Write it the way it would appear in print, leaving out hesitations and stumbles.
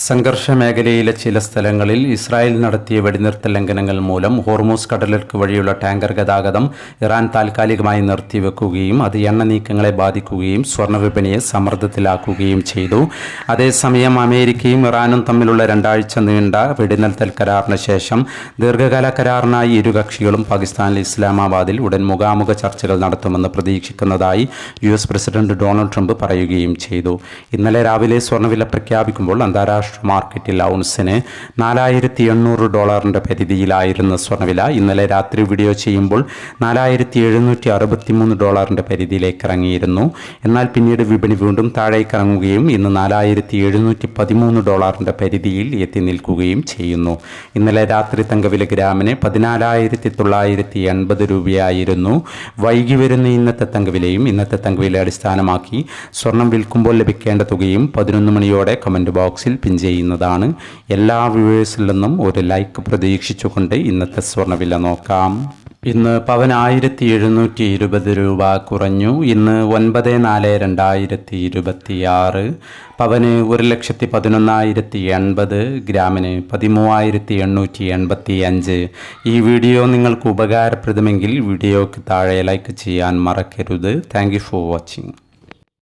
സംഘർഷ മേഖലയിലെ ചില സ്ഥലങ്ങളിൽ ഇസ്രായേൽ നടത്തിയ വെടിനിർത്തൽ ലംഘനങ്ങൾ മൂലം ഹോർമൂസ് കടലിടുക്ക് വഴിയുള്ള ടാങ്കർ ഗതാഗതം ഇറാൻ താൽക്കാലികമായി നിർത്തിവെക്കുകയും അത് എണ്ണ നീക്കങ്ങളെ ബാധിക്കുകയും സ്വർണ്ണവിപണിയെ സമ്മർദ്ദത്തിലാക്കുകയും ചെയ്തു. അതേസമയം അമേരിക്കയും ഇറാനും തമ്മിലുള്ള 2 ആഴ്ച നീണ്ട വെടിനിർത്തൽ കരാറിന് ശേഷം ദീർഘകാല കരാറിനായി ഇരു കക്ഷികളും പാകിസ്ഥാനിലെ ഇസ്ലാമാബാദിൽ ഉടൻ മുഖാമുഖ ചർച്ചകൾ നടത്തുമെന്ന് പ്രതീക്ഷിക്കുന്നതായി US പ്രസിഡന്റ് ഡൊണാൾഡ് ട്രംപ് പറയുകയും ചെയ്തു. ഇന്നലെ രാവിലെ സ്വർണ്ണവില പ്രഖ്യാപിക്കുമ്പോൾ അന്താരാഷ്ട്ര മാർക്കറ്റിൽ ഔൺസിന് $4,800 പരിധിയിലായിരുന്ന സ്വർണ്ണവില ഇന്നലെ രാത്രി വീഡിയോ ചെയ്യുമ്പോൾ $4,763 പരിധിയിലേക്ക് ഇറങ്ങിയിരുന്നു. എന്നാൽ പിന്നീട് വിപണി വീണ്ടും താഴേക്ക് ഇറങ്ങുകയും ഇന്ന് $4,713 പരിധിയിൽ എത്തി നിൽക്കുകയും ചെയ്യുന്നു. ഇന്നലെ രാത്രി തങ്കവില ഗ്രാമിന് 14,980 രൂപയായിരുന്നു. വൈകി വരുന്ന ഇന്നത്തെ തങ്കവിലയും ഇന്നത്തെ തങ്കവില അടിസ്ഥാനമാക്കി സ്വർണം വിൽക്കുമ്പോൾ ലഭിക്കേണ്ട തുകയും 11 മണിയോടെ കമൻറ്റ് ബോക്സിൽ പിൻ ചെയ്യുന്നതാണ്. എല്ലാ വ്യൂവേഴ്സിൽ നിന്നും ഒരു ലൈക്ക് പ്രതീക്ഷിച്ചുകൊണ്ട് ഇന്നത്തെ സ്വർണ്ണവില നോക്കാം. ഇന്ന് പവൻ 1,720 രൂപ കുറഞ്ഞു. ഇന്ന് 9/4/2026. പവന് 1,11,080, ഗ്രാമിന് 13,885. ഈ വീഡിയോ നിങ്ങൾക്ക് ഉപകാരപ്രദമെങ്കിൽ വീഡിയോക്ക് താഴെ ലൈക്ക് ചെയ്യാൻ മറക്കരുത്. Thank you for watching.